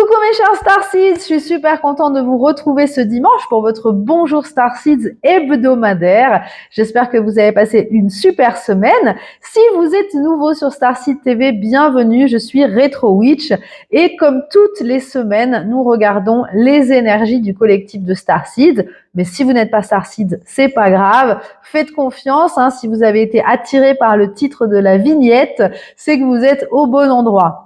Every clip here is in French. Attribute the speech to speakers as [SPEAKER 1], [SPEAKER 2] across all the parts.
[SPEAKER 1] Coucou mes chers Starseeds, je suis super contente de vous retrouver ce dimanche pour votre Bonjour Starseeds hebdomadaire. J'espère que vous avez passé une super semaine. Si vous êtes nouveau sur Starseed TV, bienvenue, je suis Retro Witch et comme toutes les semaines, nous regardons les énergies du collectif de Starseeds. Mais si vous n'êtes pas Starseeds, c'est pas grave, faites confiance, si vous avez été attiré par le titre de la vignette, c'est que vous êtes au bon endroit.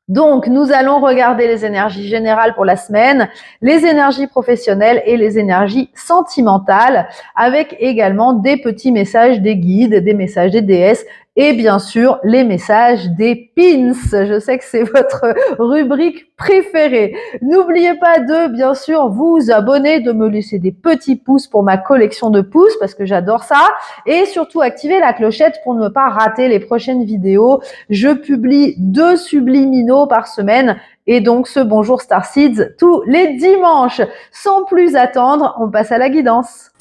[SPEAKER 1] Donc, nous allons regarder les énergies générales pour la semaine, les énergies professionnelles et les énergies sentimentales, avec également des petits messages des guides, des messages des déesses et bien sûr les messages des pins. Je sais que c'est votre rubrique préférée. N'oubliez pas de, bien sûr, vous abonner, de me laisser des petits pouces pour ma collection de pouces parce que j'adore ça et surtout activer la clochette pour ne pas rater les prochaines vidéos. Je publie 2 subliminaux par semaine et donc ce Bonjour Starseeds tous les dimanches. Sans plus attendre, on passe à la guidance.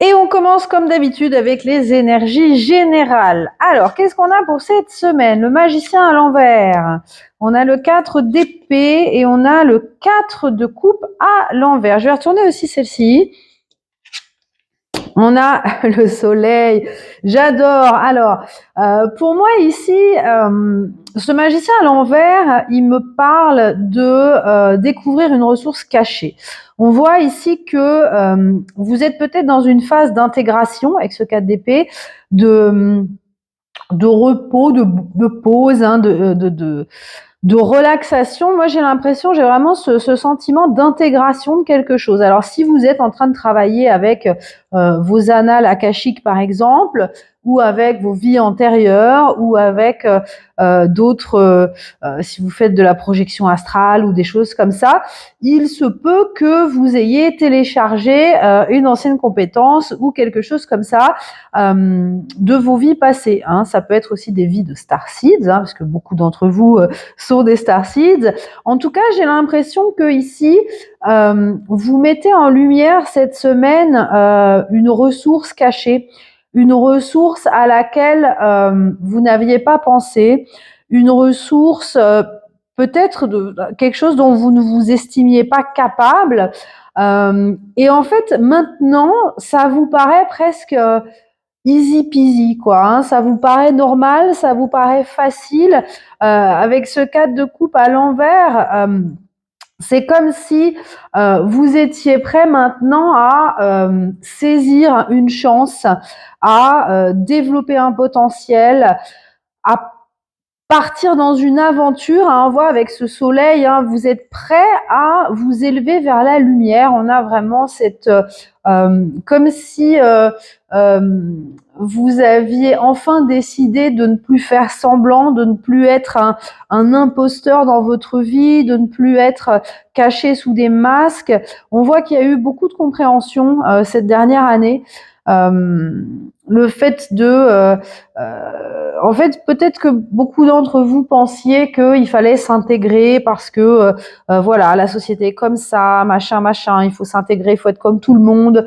[SPEAKER 1] Et on commence comme d'habitude avec les énergies générales. Alors, qu'est-ce qu'on a pour cette semaine? Le magicien à l'envers. On a le 4 d'épée et on a le 4 de coupe à l'envers. Je vais retourner aussi celle-ci. On a le soleil. J'adore. Alors, pour moi ici, ce magicien à l'envers, il me parle de découvrir une ressource cachée. On voit ici que vous êtes peut-être dans une phase d'intégration avec ce 4 d'épée, de repos, de pause, de relaxation. Moi, j'ai l'impression, j'ai vraiment ce sentiment d'intégration de quelque chose. Alors, si vous êtes en train de travailler avec vos annales akashiques, par exemple, ou avec vos vies antérieures, ou avec d'autres, si vous faites de la projection astrale ou des choses comme ça, il se peut que vous ayez téléchargé une ancienne compétence ou quelque chose comme ça de vos vies passées. Ça peut être aussi des vies de Starseeds, parce que beaucoup d'entre vous sont des Starseeds. En tout cas, j'ai l'impression que ici, vous mettez en lumière cette semaine une ressource cachée, une ressource à laquelle vous n'aviez pas pensé, une ressource peut-être de quelque chose dont vous ne vous estimiez pas capable. Et en fait, maintenant, ça vous paraît presque easy peasy, quoi. Ça vous paraît normal, ça vous paraît facile. Avec ce 4 de coupe à l'envers, c'est comme si vous étiez prêt maintenant à saisir une chance, à développer un potentiel, à partir dans une aventure. On voit avec ce soleil, vous êtes prêt à vous élever vers la lumière. On a vraiment cette comme si vous aviez enfin décidé de ne plus faire semblant, de ne plus être un imposteur dans votre vie, de ne plus être caché sous des masques. On voit qu'il y a eu beaucoup de compréhension cette dernière année. Le fait de en fait, peut-être que beaucoup d'entre vous pensiez qu'il fallait s'intégrer parce que voilà, la société est comme ça, machin, il faut s'intégrer, il faut être comme tout le monde.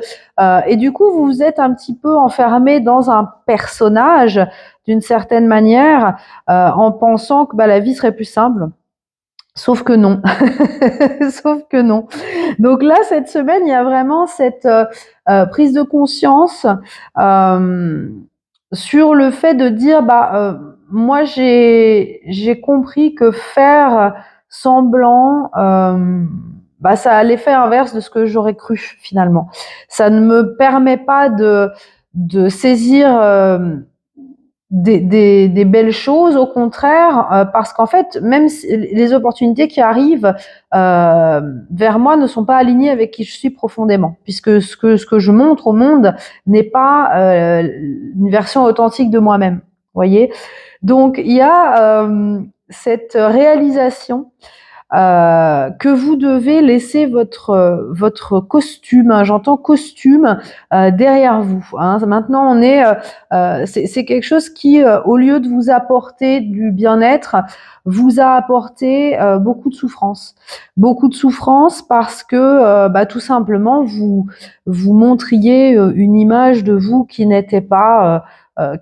[SPEAKER 1] Et du coup, vous vous êtes un petit peu enfermé dans un personnage d'une certaine manière, en pensant que la vie serait plus simple. Sauf que non. Sauf que non. Donc là, cette semaine, il y a vraiment cette prise de conscience sur le fait de dire moi j'ai compris que faire semblant ça a l'effet inverse de ce que j'aurais cru finalement. Ça ne me permet pas de saisir des belles choses, au contraire, parce qu'en fait, même si les opportunités qui arrivent vers moi ne sont pas alignées avec qui je suis profondément, puisque ce que je montre au monde n'est pas une version authentique de moi-même. Voyez. Donc il y a cette réalisation que vous devez laisser votre costume, hein, j'entends costume, derrière vous. Hein. Maintenant, c'est quelque chose qui, au lieu de vous apporter du bien-être, vous a apporté beaucoup de souffrance. Beaucoup de souffrance parce que tout simplement, vous montriez une image de vous qui n'était pas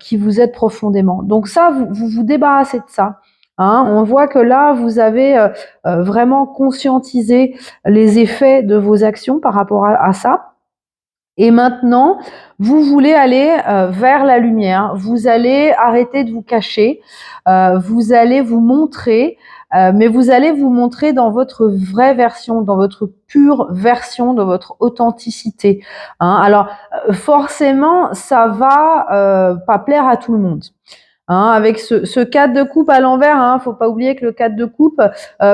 [SPEAKER 1] qui vous êtes profondément. Donc ça, vous débarrassez de ça. Hein, on voit que là, vous avez vraiment conscientisé les effets de vos actions par rapport à ça. Et maintenant, vous voulez aller vers la lumière. Vous allez arrêter de vous cacher. Vous allez vous montrer, mais vous allez vous montrer dans votre vraie version, dans votre pure version, dans votre authenticité. Hein, alors, forcément, ça va pas plaire à tout le monde. Hein, avec ce 4 de coupe à l'envers, hein, faut pas oublier que le 4 de coupe,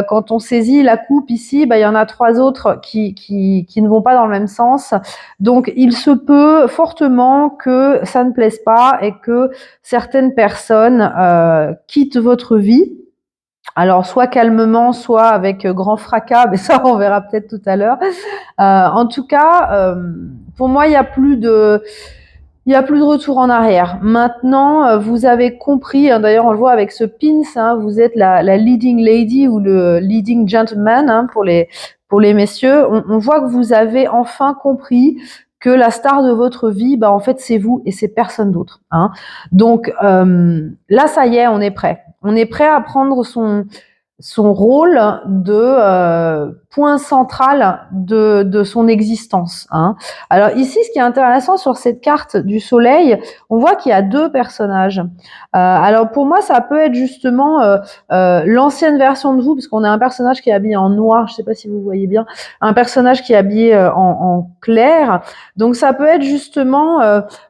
[SPEAKER 1] quand on saisit la coupe ici, il y en a 3 autres qui ne vont pas dans le même sens. Donc, il se peut fortement que ça ne plaise pas et que certaines personnes quittent votre vie. Alors, soit calmement, soit avec grand fracas, mais ça, on verra peut-être tout à l'heure. En tout cas, pour moi, il y a plus de retour en arrière. Maintenant, vous avez compris, hein, d'ailleurs on le voit avec ce pins, hein, vous êtes la leading lady ou le leading gentleman, hein, pour les messieurs. On voit que vous avez enfin compris que la star de votre vie, en fait c'est vous et c'est personne d'autre. Hein. Donc là ça y est, on est prêt. On est prêt à prendre son rôle de point central de son existence. Hein. Alors ici, ce qui est intéressant sur cette carte du soleil, on voit qu'il y a 2 personnages. Alors pour moi, ça peut être justement l'ancienne version de vous, parce qu'on a un personnage qui est habillé en noir, je ne sais pas si vous voyez bien, un personnage qui est habillé en clair. Donc ça peut être justement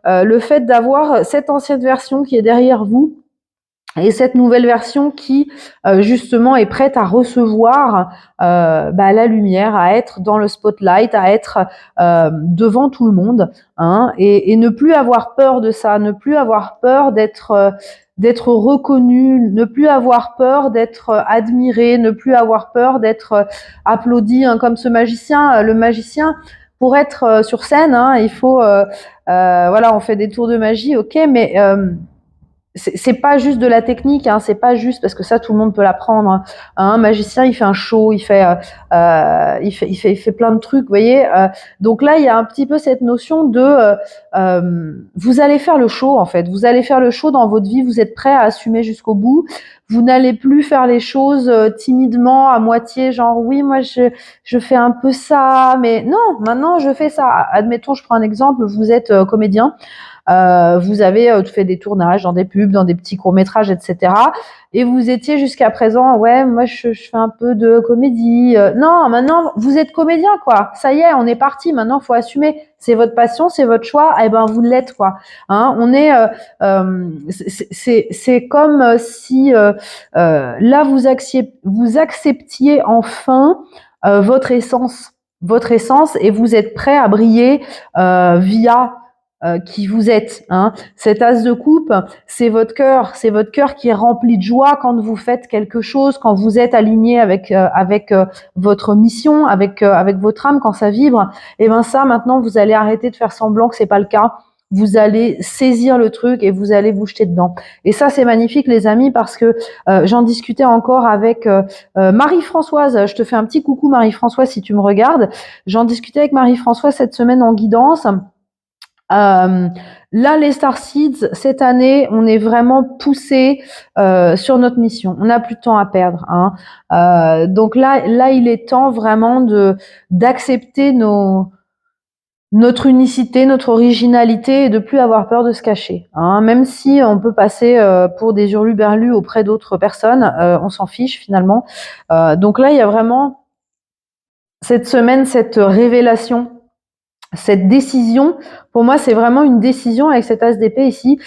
[SPEAKER 1] le fait d'avoir cette ancienne version qui est derrière vous, et cette nouvelle version qui justement est prête à recevoir la lumière, à être dans le spotlight, à être devant tout le monde, hein, et ne plus avoir peur de ça, ne plus avoir peur d'être reconnu, ne plus avoir peur d'être admiré, ne plus avoir peur d'être applaudi, hein, comme ce magicien. Le magicien, pour être sur scène, hein, il faut voilà, on fait des tours de magie, ok, mais c'est pas juste de la technique, hein, c'est pas juste parce que ça tout le monde peut l'apprendre. Hein. Un magicien, il fait un show, il fait plein de trucs, vous voyez. Donc là, il y a un petit peu cette notion de vous allez faire le show en fait. Vous allez faire le show dans votre vie. Vous êtes prêt à assumer jusqu'au bout. Vous n'allez plus faire les choses timidement, à moitié, genre oui, moi je fais un peu ça, mais non, maintenant je fais ça. Admettons, je prends un exemple. Vous êtes comédien. Vous avez fait des tournages dans des pubs, dans des petits courts-métrages, etc. Et vous étiez jusqu'à présent, ouais, moi je fais un peu de comédie. Non, maintenant vous êtes comédien, quoi. Ça y est, on est parti. Maintenant, faut assumer. C'est votre passion, c'est votre choix. Eh ben, vous l'êtes, quoi. Hein, on est, c'est comme si là vous acceptiez enfin votre essence, et vous êtes prêt à briller via qui vous êtes. Hein. Cet as de coupe, c'est votre cœur qui est rempli de joie quand vous faites quelque chose, quand vous êtes aligné avec votre mission, avec votre âme, quand ça vibre. Et ben ça, maintenant, vous allez arrêter de faire semblant que c'est pas le cas. Vous allez saisir le truc et vous allez vous jeter dedans. Et ça, c'est magnifique, les amis, parce que j'en discutais encore avec Marie-Françoise. Je te fais un petit coucou, Marie-Françoise, si tu me regardes. J'en discutais avec Marie-Françoise cette semaine en guidance. Là, les Starseeds, cette année, on est vraiment poussé sur notre mission. On n'a plus de temps à perdre. Hein. Donc là, il est temps vraiment d'accepter notre unicité, notre originalité, et de plus avoir peur de se cacher. Hein. Même si on peut passer pour des hurluberlus auprès d'autres personnes, on s'en fiche finalement. Donc là, il y a vraiment cette semaine, cette révélation. Cette décision, pour moi, c'est vraiment une décision avec cet as d'épée ici,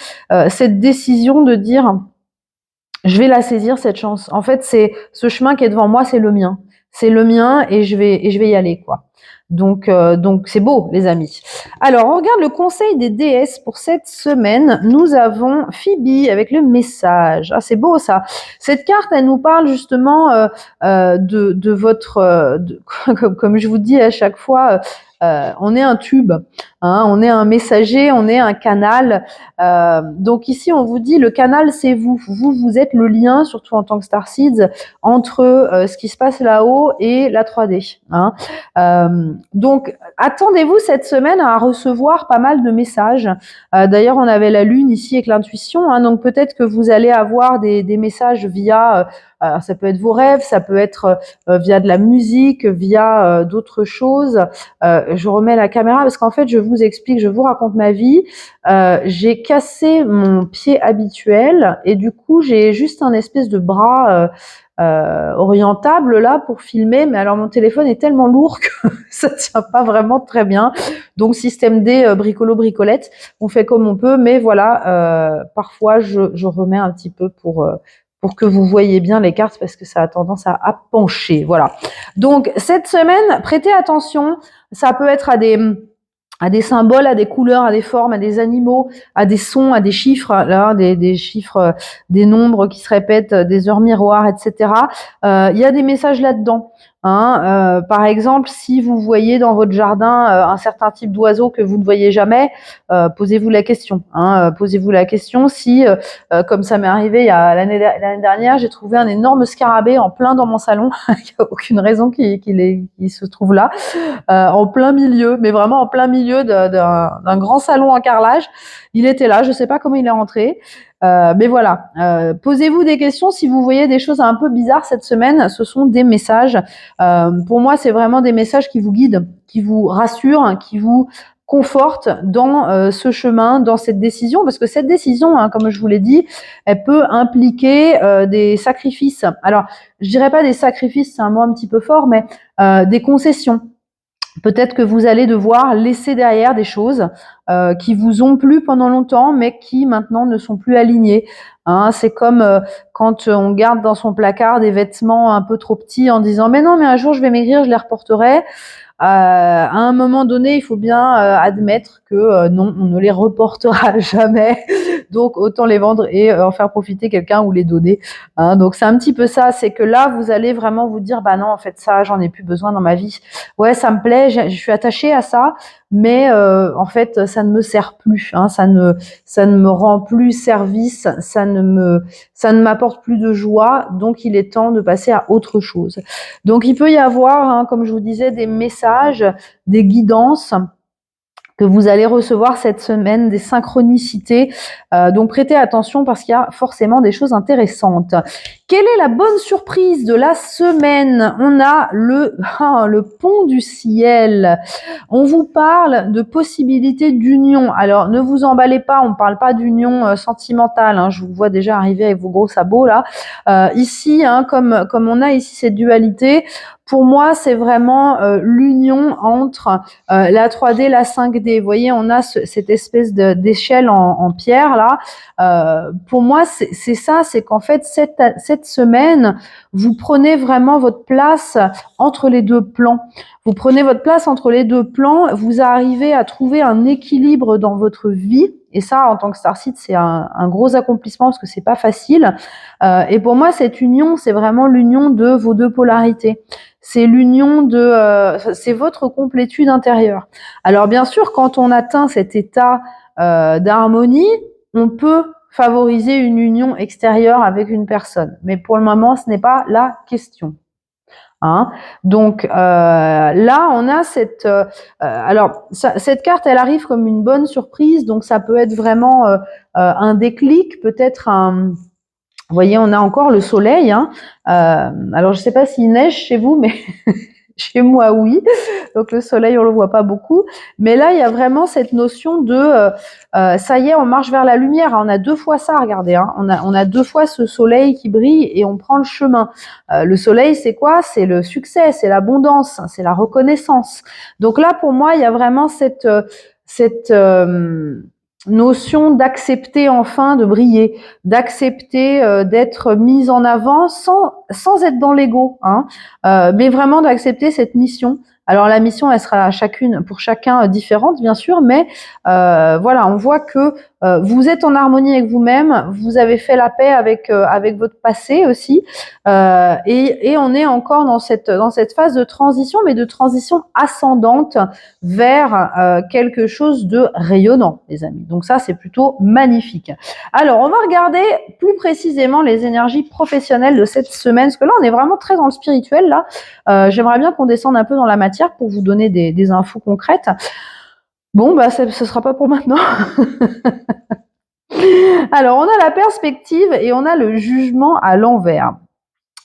[SPEAKER 1] cette décision de dire, je vais la saisir, cette chance. En fait, c'est ce chemin qui est devant moi, c'est le mien. c'est le mien et je vais y aller, quoi. Donc c'est beau, les amis. Alors, on regarde le conseil des déesses pour cette semaine. Nous avons Phoebe avec le message. Ah, c'est beau, ça. Cette carte, elle nous parle justement de votre... comme je vous dis à chaque fois, on est un tube, hein, on est un messager, on est un canal. Donc ici, on vous dit, le canal, c'est vous. Vous êtes le lien, surtout en tant que Starseeds, entre ce qui se passe là-haut et la 3D. Hein. Donc, attendez-vous cette semaine à recevoir pas mal de messages. D'ailleurs, on avait la lune ici avec l'intuition, hein, donc peut-être que vous allez avoir des messages via, ça peut être vos rêves, ça peut être via de la musique, via d'autres choses. Je remets la caméra parce qu'en fait, je vous explique, je vous raconte ma vie. J'ai cassé mon pied habituel et du coup, j'ai juste un espèce de bras orientable là pour filmer, mais alors mon téléphone est tellement lourd que ça tient pas vraiment très bien. Donc système D, bricolo bricolette, on fait comme on peut, mais voilà, parfois je remets un petit peu pour que vous voyez bien les cartes parce que ça a tendance à pencher. Voilà. Donc cette semaine, prêtez attention, ça peut être à des symboles, à des couleurs, à des formes, à des animaux, à des sons, à des chiffres, là, des chiffres, des nombres qui se répètent, des heures miroirs, etc. Il y a des messages là-dedans. Hein. Par exemple, si vous voyez dans votre jardin un certain type d'oiseau que vous ne voyez jamais, posez-vous la question. Hein. Posez-vous la question si, comme ça m'est arrivé il y a l'année dernière, j'ai trouvé un énorme scarabée en plein dans mon salon. Il n'y a aucune raison qu'il se trouve là. En plein milieu, mais vraiment en plein milieu d'un grand salon en carrelage. Il était là, je ne sais pas comment il est rentré. Mais voilà, posez-vous des questions si vous voyez des choses un peu bizarres cette semaine. Ce sont des messages. Pour moi, c'est vraiment des messages qui vous guident, qui vous rassurent, qui vous confortent dans ce chemin, dans cette décision, parce que cette décision, hein, comme je vous l'ai dit, elle peut impliquer des sacrifices. Alors, je dirais pas des sacrifices, c'est un mot un petit peu fort, mais des concessions. Peut-être que vous allez devoir laisser derrière des choses qui vous ont plu pendant longtemps, mais qui maintenant ne sont plus alignées. Hein, c'est comme quand on garde dans son placard des vêtements un peu trop petits en disant « mais non, mais un jour je vais maigrir, je les reporterai ». À un moment donné, il faut bien admettre que non, on ne les reportera jamais. Donc, autant les vendre et en faire profiter quelqu'un ou les donner. Hein. Donc, c'est un petit peu ça. C'est que là, vous allez vraiment vous dire, bah non, en fait, ça, j'en ai plus besoin dans ma vie. Ouais, ça me plaît, je suis attachée à ça, mais en fait, ça ne me sert plus. Hein. Ça ne me rend plus service. Ça ne m'apporte plus de joie. Donc, il est temps de passer à autre chose. Donc, il peut y avoir, hein, comme je vous disais, des messages, des guidances que vous allez recevoir cette semaine, des synchronicités. Donc, prêtez attention parce qu'il y a forcément des choses intéressantes. Quelle est la bonne surprise de la semaine? On a le pont du ciel. On vous parle de possibilités d'union. Alors, ne vous emballez pas, on ne parle pas d'union sentimentale. Hein, je vous vois déjà arriver avec vos gros sabots là. Ici, hein, comme on a ici cette dualité, pour moi, c'est vraiment l'union entre la 3D, la 5D. Vous voyez, on a cette espèce d'échelle en pierre là. Pour moi, c'est ça, c'est qu'en fait, cette semaine, vous prenez vraiment votre place entre les deux plans. Vous prenez votre place entre les deux plans, vous arrivez à trouver un équilibre dans votre vie. Et ça, en tant que Starseed, c'est un gros accomplissement parce que c'est pas facile. Et pour moi, cette union, c'est vraiment l'union de vos deux polarités. C'est l'union c'est votre complétude intérieure. Alors bien sûr, quand on atteint cet état d'harmonie, on peut favoriser une union extérieure avec une personne. Mais pour le moment, ce n'est pas la question. Hein. Donc là, on a cette carte, elle arrive comme une bonne surprise. Donc ça peut être vraiment un déclic, peut-être un... Vous voyez, on a encore le soleil. Hein. Alors, je ne sais pas s'il neige chez vous, mais chez moi, oui. Donc, le soleil, on le voit pas beaucoup. Mais là, il y a vraiment cette notion de ça y est, on marche vers la lumière. On a deux fois ça, regardez. Hein. On a deux fois ce soleil qui brille et on prend le chemin. Le soleil, c'est quoi? C'est le succès, c'est l'abondance, c'est la reconnaissance. Donc là, pour moi, il y a vraiment cette notion d'accepter enfin de briller, d'accepter d'être mise en avant sans être dans l'ego, hein, mais vraiment d'accepter cette mission. Alors la mission, elle sera pour chacun différente, bien sûr, mais voilà, on voit que vous êtes en harmonie avec vous-même, vous avez fait la paix avec votre passé aussi, et on est encore dans cette phase de transition, mais de transition ascendante vers quelque chose de rayonnant, les amis. Donc ça, c'est plutôt magnifique. Alors, on va regarder plus précisément les énergies professionnelles de cette semaine, parce que là, on est vraiment très dans le spirituel, là. J'aimerais bien qu'on descende un peu dans la matière pour vous donner des infos concrètes. Bon, bah, ce sera pas pour maintenant. Alors, on a la perspective et on a le jugement à l'envers.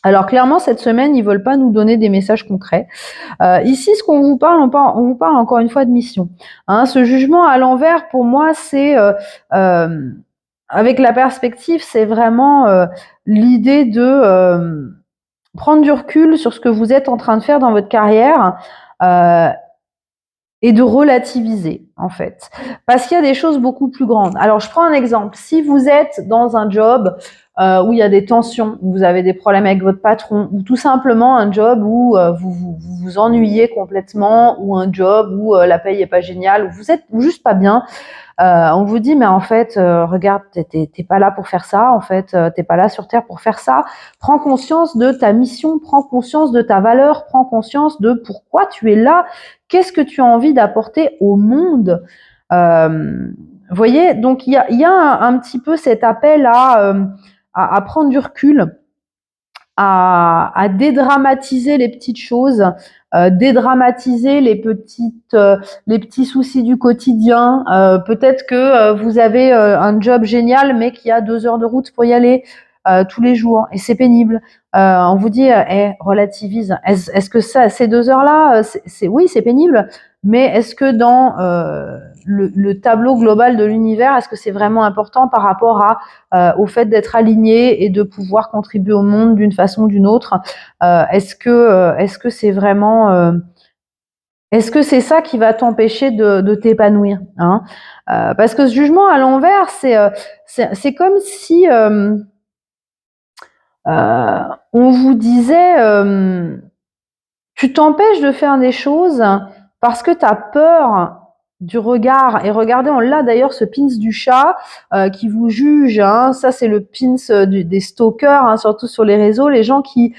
[SPEAKER 1] Alors clairement, cette semaine, ils veulent pas nous donner des messages concrets. Ici, ce qu'on vous parle, on vous parle encore une fois de mission. Hein, ce jugement à l'envers, pour moi, c'est avec la perspective, c'est vraiment l'idée de prendre du recul sur ce que vous êtes en train de faire dans votre carrière. Et de relativiser, en fait. Parce qu'il y a des choses beaucoup plus grandes. Alors, je prends un exemple. Si vous êtes dans un job où il y a des tensions, où vous avez des problèmes avec votre patron, ou tout simplement un job où vous ennuyez complètement, ou un job où la paye est pas géniale, où vous êtes juste pas bien, on vous dit mais en fait regarde, t'es pas là pour faire ça, en fait t'es pas là sur terre pour faire ça. Prends conscience de ta mission, prends conscience de ta valeur, prends conscience de pourquoi tu es là, qu'est-ce que tu as envie d'apporter au monde. Vous voyez, donc il y a un petit peu cet appel à prendre du recul, à dédramatiser les petites choses, dédramatiser les petits soucis du quotidien. Peut-être que vous avez un job génial, mais qu'il y a 2 heures de route pour y aller tous les jours, et c'est pénible. On vous dit, relativise. Est-ce que ces 2 heures-là, oui, c'est pénible, mais est-ce que dans le tableau global de l'univers, est-ce que c'est vraiment important par rapport au fait d'être aligné et de pouvoir contribuer au monde d'une façon ou d'une autre? Est-ce que c'est vraiment est-ce que c'est ça qui va t'empêcher de t'épanouir, hein? Parce que ce jugement à l'envers, c'est comme si on vous disait tu t'empêches de faire des choses parce que tu as peur du regard. Et regardez, on l'a d'ailleurs, ce pins du chat qui vous juge, hein. Ça, c'est le pins des stalkers, hein, surtout sur les réseaux, les gens qui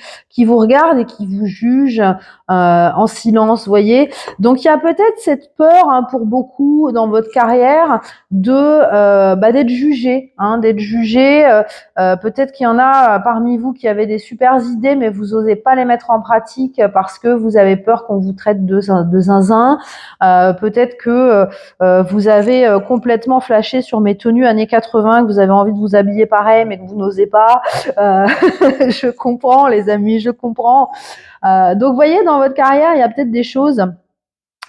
[SPEAKER 1] vous regardent et qui vous jugent en silence, vous voyez. Donc, il y a peut-être cette peur, hein, pour beaucoup dans votre carrière d'être jugé, hein, d'être jugé. Peut-être qu'il y en a parmi vous qui avaient des super idées, mais vous osez pas les mettre en pratique parce que vous avez peur qu'on vous traite de zinzin. Peut-être que vous avez complètement flashé sur mes tenues années 80, que vous avez envie de vous habiller pareil, mais que vous n'osez pas. Je comprends, les amis, je comprends. Donc, vous voyez, dans votre carrière, il y a peut-être des choses.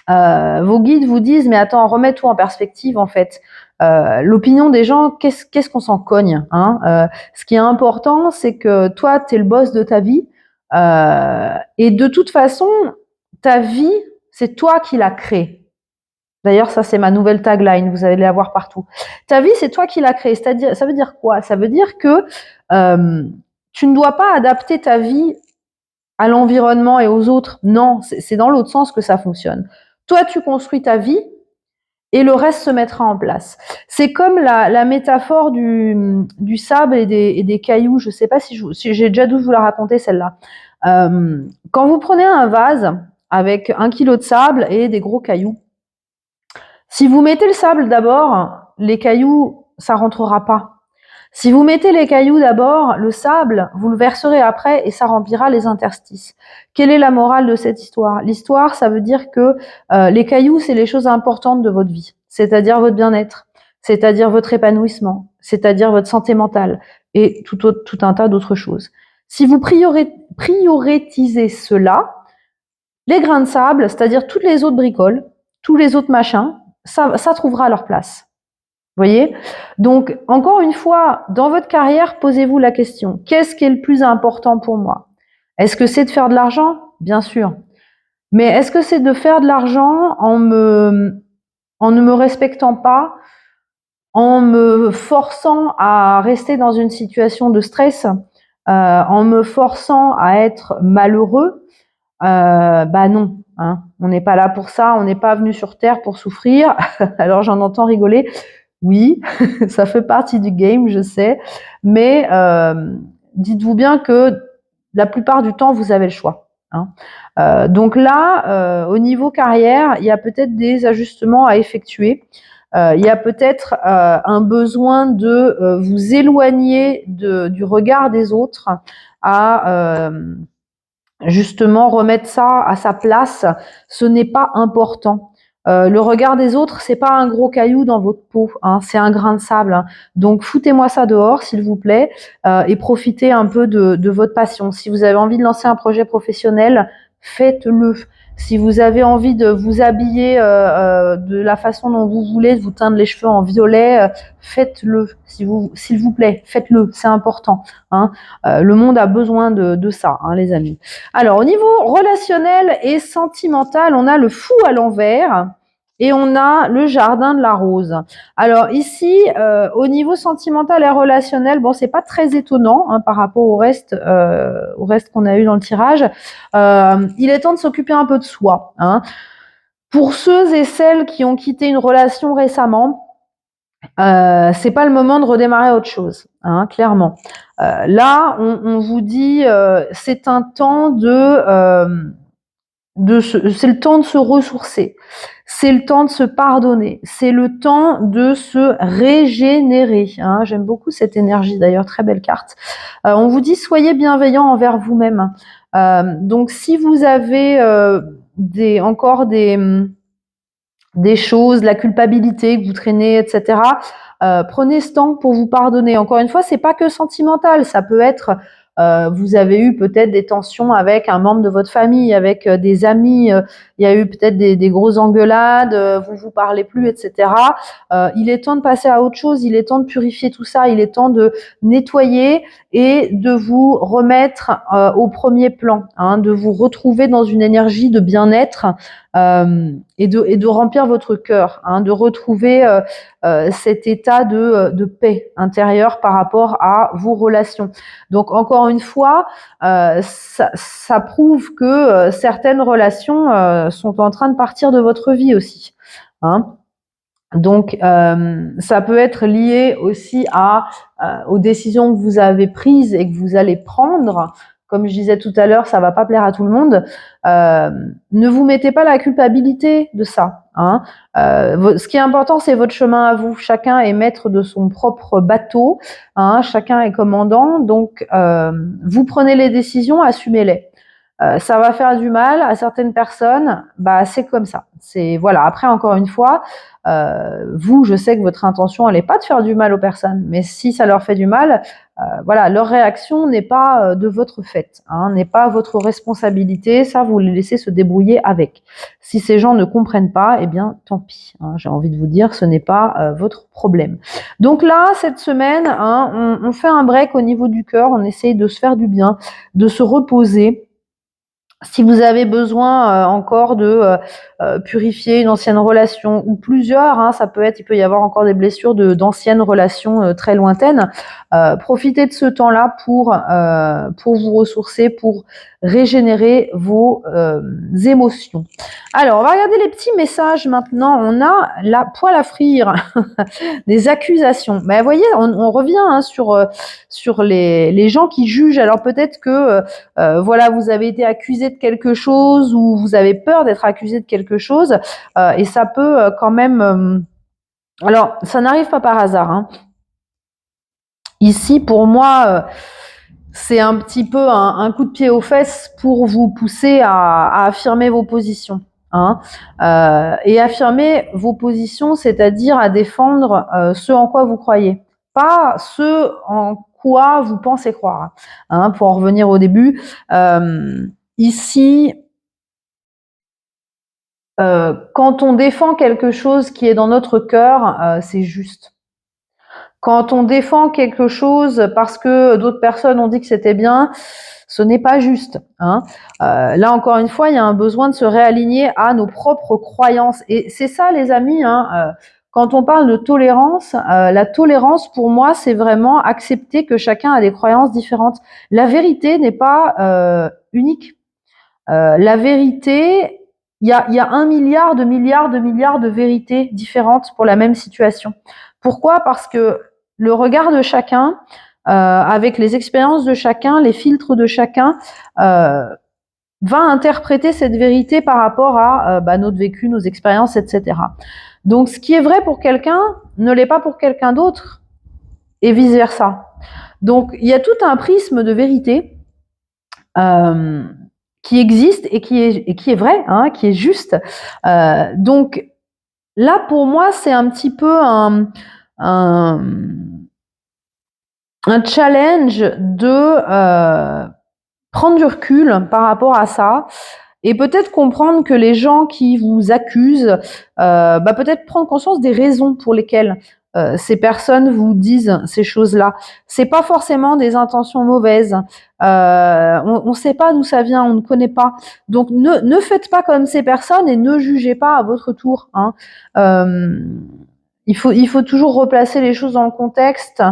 [SPEAKER 1] Vos guides vous disent, mais attends, remets tout en perspective, en fait. L'opinion des gens, qu'est-ce qu'on s'en cogne, hein. Ce qui est important, c'est que toi, tu es le boss de ta vie. Et de toute façon, ta vie, c'est toi qui l'as créée. D'ailleurs, ça, c'est ma nouvelle tagline. Vous allez la voir partout. Ta vie, c'est toi qui l'as créée. C'est-à-dire, ça veut dire quoi? Ça veut dire que tu ne dois pas adapter ta vie à l'environnement et aux autres. Non, c'est dans l'autre sens que ça fonctionne. Toi, tu construis ta vie et le reste se mettra en place. C'est comme la métaphore du sable et des cailloux. Je ne sais pas si j'ai déjà dû vous la raconter, celle-là. Quand vous prenez un vase avec 1 kilo de sable et des gros cailloux, si vous mettez le sable d'abord, les cailloux, ça rentrera pas. Si vous mettez les cailloux d'abord, le sable, vous le verserez après et ça remplira les interstices. Quelle est la morale de cette histoire? L'histoire, ça veut dire que les cailloux, c'est les choses importantes de votre vie, c'est-à-dire votre bien-être, c'est-à-dire votre épanouissement, c'est-à-dire votre santé mentale et tout un tas d'autres choses. Si vous prioritisez cela, les grains de sable, c'est-à-dire toutes les autres bricoles, tous les autres machins, ça trouvera leur place. Vous voyez? Donc, encore une fois, dans votre carrière, posez-vous la question, qu'est-ce qui est le plus important pour moi? Est-ce que c'est de faire de l'argent? Bien sûr. Mais est-ce que c'est de faire de l'argent en ne me respectant pas, en me forçant à rester dans une situation de stress, en me forçant à être malheureux, bah non, hein, on n'est pas là pour ça, on n'est pas venu sur Terre pour souffrir. Alors j'en entends rigoler, oui, ça fait partie du game, je sais, mais dites-vous bien que la plupart du temps, vous avez le choix. Hein. Donc là, au niveau carrière, il y a peut-être des ajustements à effectuer. Il y a peut-être un besoin de vous éloigner du regard des autres à justement remettre ça à sa place. Ce n'est pas important. Le regard des autres, c'est pas un gros caillou dans votre peau, hein, c'est un grain de sable. Hein. Donc foutez-moi ça dehors, s'il vous plaît, et profitez un peu de votre passion. Si vous avez envie de lancer un projet professionnel, faites-le. Si vous avez envie de vous habiller de la façon dont vous voulez, de vous teindre les cheveux en violet, faites-le. S'il vous plaît, faites-le. C'est important. Hein. Le monde a besoin de ça, hein, les amis. Alors, au niveau relationnel et sentimental, on a le fou à l'envers et on a le jardin de la rose. Alors ici, au niveau sentimental et relationnel, bon, c'est pas très étonnant hein, par rapport au reste qu'on a eu dans le tirage. Il est temps de s'occuper un peu de soi. Hein. Pour ceux et celles qui ont quitté une relation récemment, c'est pas le moment de redémarrer autre chose, hein, clairement. Là, on vous dit, c'est un temps c'est le temps de se ressourcer, c'est le temps de se pardonner, c'est le temps de se régénérer. Hein. J'aime beaucoup cette énergie, d'ailleurs, très belle carte. On vous dit, soyez bienveillant envers vous-même. Donc, si vous avez encore des choses, la culpabilité que vous traînez, etc. Prenez ce temps pour vous pardonner. Encore une fois, c'est pas que sentimental, ça peut être vous avez eu peut-être des tensions avec un membre de votre famille, avec des amis, il y a eu peut-être des grosses engueulades, vous parlez plus, etc. Il est temps de passer à autre chose, il est temps de purifier tout ça, il est temps de nettoyer et de vous remettre au premier plan, hein, de vous retrouver dans une énergie de bien-être et de remplir votre cœur, hein, de retrouver cet état de paix intérieure par rapport à vos relations. Donc encore une fois, ça prouve que certaines relations sont en train de partir de votre vie aussi. Hein. Donc ça peut être lié aussi aux décisions que vous avez prises et que vous allez prendre. Comme je disais tout à l'heure, ça va pas plaire à tout le monde. Ne vous mettez pas la culpabilité de ça. Hein. Ce qui est important, c'est votre chemin à vous. Chacun est maître de son propre bateau. Hein. Chacun est commandant. Donc, vous prenez les décisions, assumez-les. Ça va faire du mal à certaines personnes. Bah, c'est comme ça. C'est voilà. Après, encore une fois, vous, je sais que votre intention, elle n'est pas de faire du mal aux personnes, mais si ça leur fait du mal, voilà, leur réaction n'est pas de votre fait, hein, n'est pas votre responsabilité. Ça, vous les laissez se débrouiller avec. Si ces gens ne comprennent pas, eh bien, tant pis. Hein, j'ai envie de vous dire, ce n'est pas votre problème. Donc là, cette semaine, hein, on fait un break au niveau du cœur. On essaye de se faire du bien, de se reposer. Si vous avez besoin encore de purifier une ancienne relation ou plusieurs, hein, il peut y avoir encore des blessures d'anciennes relations très lointaines. Profitez de ce temps-là pour vous ressourcer, pour régénérer vos émotions. Alors, on va regarder les petits messages maintenant. On a la poêle à frire, des accusations. Mais vous voyez, on revient hein, sur les gens qui jugent. Alors peut-être que voilà, vous avez été accusé de quelque chose ou vous avez peur d'être accusé de quelque chose et ça peut quand même... alors, ça n'arrive pas par hasard. Hein. Ici, pour moi, c'est un petit peu un coup de pied aux fesses pour vous pousser à affirmer vos positions. Hein. Et affirmer vos positions, c'est-à-dire à défendre ce en quoi vous croyez. Pas ce en quoi vous pensez croire. Hein, pour en revenir au début, ici, quand on défend quelque chose qui est dans notre cœur, c'est juste. Quand on défend quelque chose parce que d'autres personnes ont dit que c'était bien, ce n'est pas juste. Hein. Là, encore une fois, il y a un besoin de se réaligner à nos propres croyances. Et c'est ça, les amis, hein, quand on parle de tolérance, la tolérance pour moi, c'est vraiment accepter que chacun a des croyances différentes. La vérité n'est pas unique. La vérité, il y a 1 milliard de vérités différentes pour la même situation. Pourquoi? Parce que le regard de chacun, avec les expériences de chacun, les filtres de chacun, va interpréter cette vérité par rapport à notre vécu, nos expériences, etc. Donc, ce qui est vrai pour quelqu'un ne l'est pas pour quelqu'un d'autre, et vice-versa. Donc, il y a tout un prisme de vérité qui existe et qui est vrai, hein, qui est juste. Donc, là, pour moi, c'est un petit peu un challenge de prendre du recul par rapport à ça et peut-être comprendre que les gens qui vous accusent, peut-être prendre conscience des raisons pour lesquelles ces personnes vous disent ces choses-là. C'est pas forcément des intentions mauvaises. On sait pas d'où ça vient, on ne connaît pas. Donc ne faites pas comme ces personnes et ne jugez pas à votre tour. Hein. Il faut toujours replacer les choses dans le contexte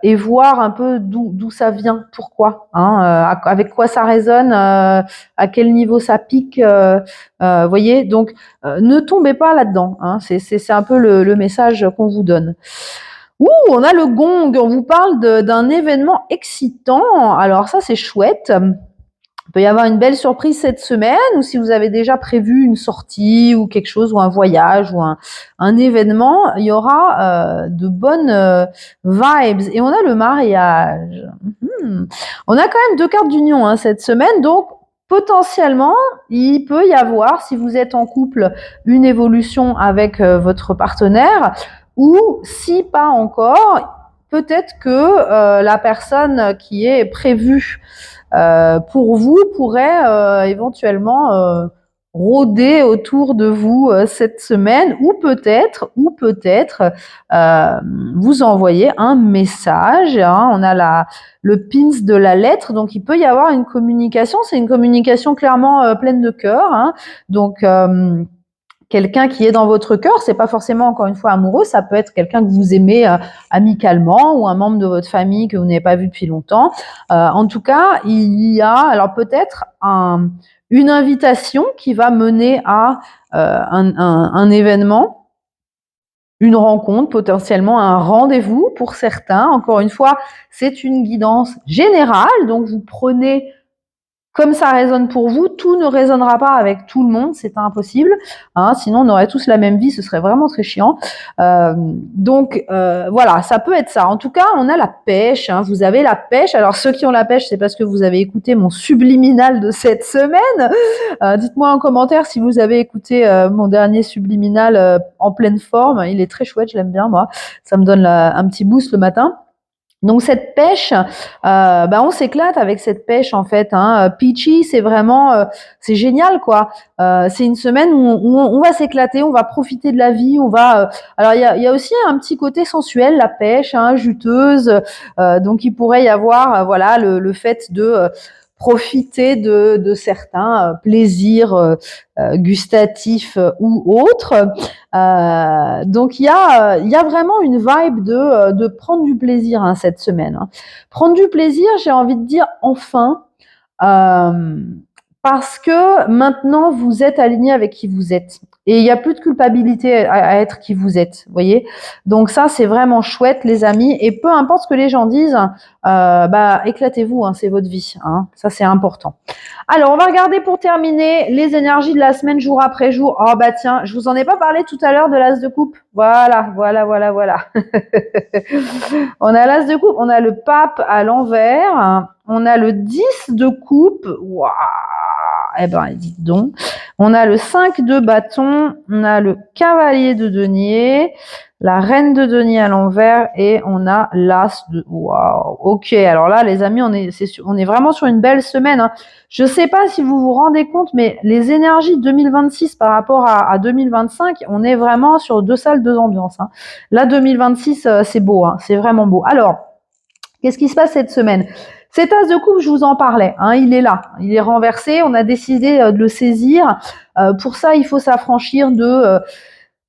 [SPEAKER 1] et voir un peu d'où ça vient, pourquoi, hein, avec quoi ça résonne, à quel niveau ça pique, voyez. Donc, ne tombez pas là-dedans. Hein, c'est un peu le message qu'on vous donne. Ouh, on a le gong. On vous parle d'un événement excitant. Alors ça, c'est chouette. Il peut y avoir une belle surprise cette semaine, ou si vous avez déjà prévu une sortie ou quelque chose, ou un voyage, ou un événement, il y aura de bonnes vibes. Et on a le mariage. On a quand même 2 cartes d'union hein, cette semaine, donc potentiellement, il peut y avoir, si vous êtes en couple, une évolution avec votre partenaire, ou si pas encore, peut-être que la personne qui est prévue pour vous pourrait éventuellement rôder autour de vous cette semaine, ou peut-être vous envoyer un message. Hein. On a le pins de la lettre, donc il peut y avoir une communication. C'est une communication clairement pleine de cœur. Hein. Donc quelqu'un qui est dans votre cœur, c'est pas forcément encore une fois amoureux, ça peut être quelqu'un que vous aimez amicalement ou un membre de votre famille que vous n'avez pas vu depuis longtemps. En tout cas, il y a alors peut-être une invitation qui va mener à un événement, une rencontre, potentiellement un rendez-vous pour certains. Encore une fois, c'est une guidance générale, donc vous prenez comme ça résonne pour vous, tout ne résonnera pas avec tout le monde, c'est impossible. Hein, sinon, on aurait tous la même vie, ce serait vraiment très chiant. Donc, voilà, ça peut être ça. En tout cas, on a la pêche. Hein, vous avez la pêche. Alors, ceux qui ont la pêche, c'est parce que vous avez écouté mon subliminal de cette semaine. Dites-moi en commentaire si vous avez écouté mon dernier subliminal en pleine forme. Il est très chouette, je l'aime bien, moi. Ça me donne un petit boost le matin. Donc cette pêche, on s'éclate avec cette pêche en fait. Hein. Peachy, c'est vraiment, c'est génial quoi. C'est une semaine où on va s'éclater, on va profiter de la vie, on va. Alors il y a aussi un petit côté sensuel, la pêche, hein, juteuse. Donc il pourrait y avoir, voilà, le fait de profiter de certains plaisirs gustatifs ou autres. Donc il y a vraiment une vibe de prendre du plaisir hein, cette semaine. Hein. Prendre du plaisir, j'ai envie de dire enfin, parce que maintenant vous êtes aligné avec qui vous êtes. Et il n'y a plus de culpabilité à être qui vous êtes, vous voyez. Donc ça, c'est vraiment chouette, les amis. Et peu importe ce que les gens disent, éclatez-vous, hein, c'est votre vie. Hein. Ça, c'est important. Alors, on va regarder pour terminer les énergies de la semaine jour après jour. Oh bah tiens, je vous en ai pas parlé tout à l'heure de l'as de coupe. Voilà. On a l'as de coupe, on a le pape à l'envers, on a le 10 de coupe. Waouh. Eh ben, dites donc. On a le 5 de bâton, on a le cavalier de denier, la reine de denier à l'envers et on a l'as de... Waouh. Ok, alors là, les amis, on est vraiment sur une belle semaine. Hein. Je ne sais pas si vous vous rendez compte, mais les énergies 2026 par rapport à 2025, on est vraiment sur 2 salles, 2 ambiances. Hein. Là, 2026, c'est beau, hein, c'est vraiment beau. Alors, qu'est-ce qui se passe cette semaine ? Cet as de coupe, je vous en parlais, hein, il est là, il est renversé, on a décidé de le saisir. Pour ça, il faut s'affranchir de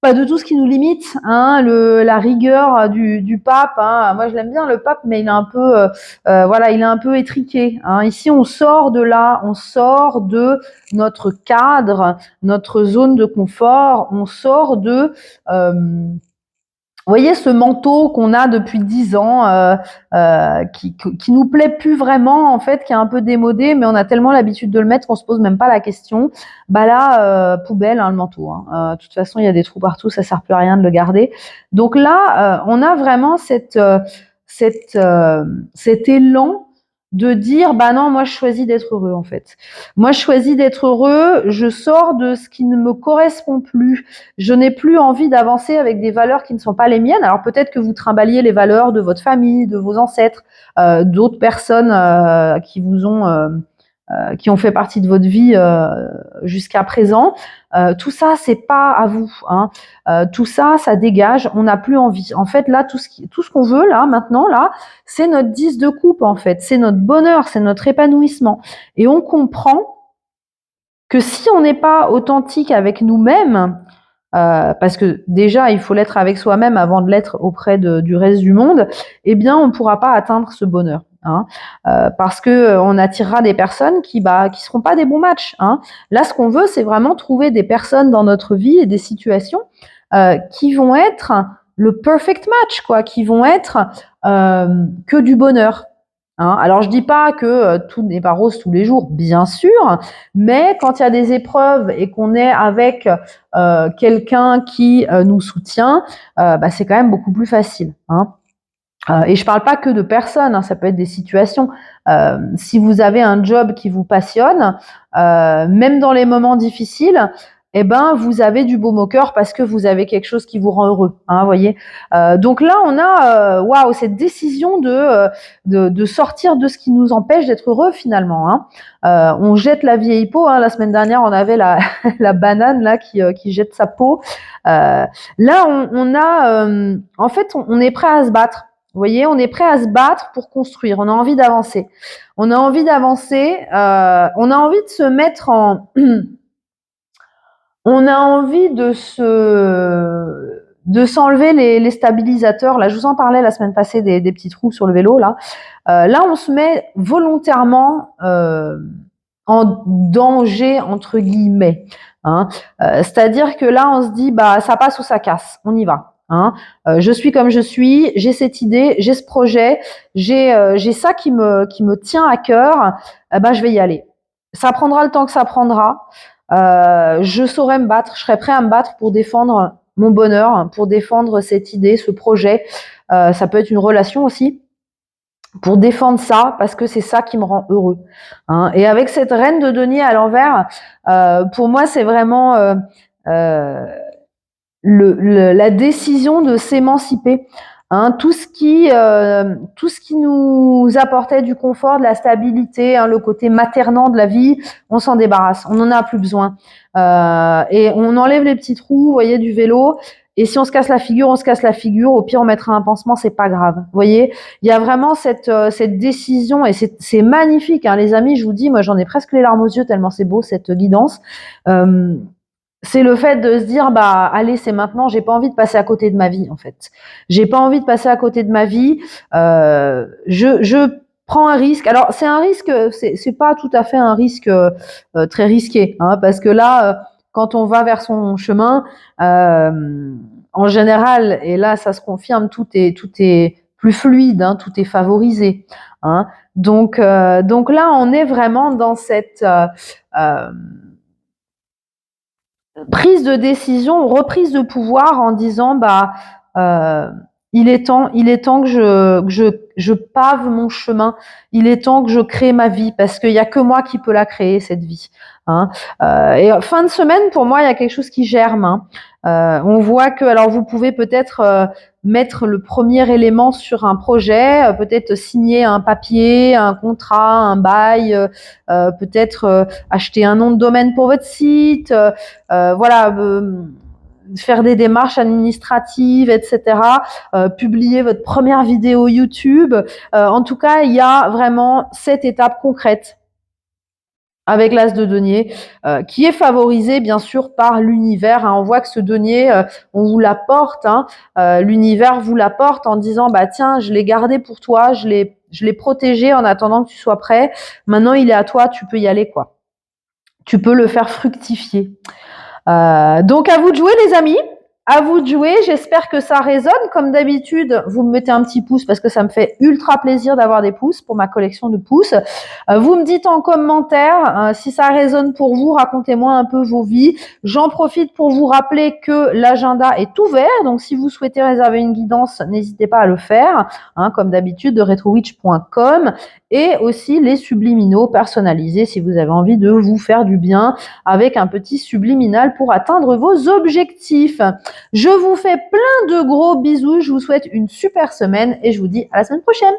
[SPEAKER 1] pas de tout ce qui nous limite, hein, la rigueur du pape. Hein. Moi, je l'aime bien le pape, mais il est un peu, voilà, il est un peu étriqué. Hein. Ici, on sort de là, on sort de notre cadre, notre zone de confort, on sort de vous voyez ce manteau qu'on a depuis 10 ans, qui nous plaît plus vraiment en fait, qui est un peu démodé, mais on a tellement l'habitude de le mettre qu'on se pose même pas la question. Bah là, poubelle hein, le manteau. Hein. De toute façon, il y a des trous partout, ça sert plus à rien de le garder. Donc là, on a vraiment cet élan de dire bah non, moi je choisis d'être heureux en fait. Moi je choisis d'être heureux, je sors de ce qui ne me correspond plus. Je n'ai plus envie d'avancer avec des valeurs qui ne sont pas les miennes. Alors peut-être que vous trimballiez les valeurs de votre famille, de vos ancêtres, d'autres personnes qui ont fait partie de votre vie jusqu'à présent. Tout ça, c'est pas à vous. Hein. Tout ça, ça dégage. On n'a plus envie. En fait, là, tout ce qu'on veut là, maintenant, là, c'est notre 10 de coupe. En fait, c'est notre bonheur, c'est notre épanouissement. Et on comprend que si on n'est pas authentique avec nous-mêmes, parce que déjà, il faut l'être avec soi-même avant de l'être auprès du reste du monde, eh bien, on ne pourra pas atteindre ce bonheur. Hein, parce que on attirera des personnes qui seront pas des bons matchs. Hein. Là, ce qu'on veut, c'est vraiment trouver des personnes dans notre vie et des situations qui vont être le perfect match, quoi, qui vont être que du bonheur. Hein. Alors je dis pas que tout n'est pas rose tous les jours, bien sûr, mais quand il y a des épreuves et qu'on est avec quelqu'un qui nous soutient, c'est quand même beaucoup plus facile. Hein. Et je parle pas que de personnes, hein, ça peut être des situations. Si vous avez un job qui vous passionne, même dans les moments difficiles, eh ben vous avez du baume au cœur parce que vous avez quelque chose qui vous rend heureux. Hein, voyez. Donc là, on a waouh cette décision de sortir de ce qui nous empêche d'être heureux finalement. Hein. On jette la vieille peau. Hein. La semaine dernière, on avait la la banane là qui jette sa peau. Là, on a en fait, on est prêt à se battre. Vous voyez, on est prêt à se battre pour construire. On a envie d'avancer. On a envie d'avancer. On a envie de se mettre en. On a envie de s'enlever les stabilisateurs. Là, je vous en parlais la semaine passée des petits trous sur le vélo. Là, on se met volontairement en danger entre guillemets. Hein. C'est-à-dire que là, on se dit bah ça passe ou ça casse. On y va. Hein. Je suis comme je suis, j'ai cette idée, j'ai ce projet, j'ai ça qui me tient à cœur. Je vais y aller. Ça prendra le temps que ça prendra. Je saurais me battre, je serais prêt à me battre pour défendre mon bonheur, pour défendre cette idée, ce projet. Ça peut être une relation aussi, pour défendre ça, parce que c'est ça qui me rend heureux. Hein. Et avec cette reine de denier à l'envers, pour moi, c'est vraiment la décision de s'émanciper. Hein, tout ce qui nous apportait du confort, de la stabilité, hein, le côté maternant de la vie, on s'en débarrasse, on n'en a plus besoin. Et on enlève les petits trous, vous voyez, du vélo. Et si on se casse la figure, on se casse la figure. Au pire, on mettra un pansement, c'est pas grave. Vous voyez, il y a vraiment cette décision et c'est magnifique, hein, les amis. Je vous dis, moi, j'en ai presque les larmes aux yeux tellement c'est beau cette guidance. C'est le fait de se dire allez, c'est maintenant, j'ai pas envie de passer à côté de ma vie en fait. J'ai pas envie de passer à côté de ma vie. Je prends un risque. Alors c'est un risque, c'est pas tout à fait un risque très risqué, hein, parce que là, quand on va vers son chemin, en général, et là ça se confirme, tout est plus fluide, hein, tout est favorisé. Hein. Donc là, on est vraiment dans cette prise de décision, reprise de pouvoir en disant il est temps que je pave mon chemin, il est temps que je crée ma vie parce qu'il y a que moi qui peux la créer cette vie. Hein. Et fin de semaine pour moi il y a quelque chose qui germe. Hein. On voit que alors vous pouvez peut-être mettre le premier élément sur un projet, peut-être signer un papier, un contrat, un bail, peut-être acheter un nom de domaine pour votre site, voilà, faire des démarches administratives, etc., publier votre première vidéo YouTube. En tout cas, il y a vraiment cette étape concrète avec l'as de denier, qui est favorisé bien sûr par l'univers. On voit que ce denier, on vous l'apporte, l'univers vous l'apporte en disant bah tiens, je l'ai gardé pour toi, je l'ai protégé en attendant que tu sois prêt. Maintenant, il est à toi, tu peux y aller quoi. Tu peux le faire fructifier. Donc à vous de jouer les amis. À vous de jouer, j'espère que ça résonne. Comme d'habitude, vous me mettez un petit pouce parce que ça me fait ultra plaisir d'avoir des pouces pour ma collection de pouces. Vous me dites en commentaire si ça résonne pour vous, racontez-moi un peu vos vies. J'en profite pour vous rappeler que l'agenda est ouvert, donc si vous souhaitez réserver une guidance, n'hésitez pas à le faire, comme d'habitude de retrowitch.com, et aussi les subliminaux personnalisés si vous avez envie de vous faire du bien avec un petit subliminal pour atteindre vos objectifs. Je vous fais plein de gros bisous, je vous souhaite une super semaine et je vous dis à la semaine prochaine.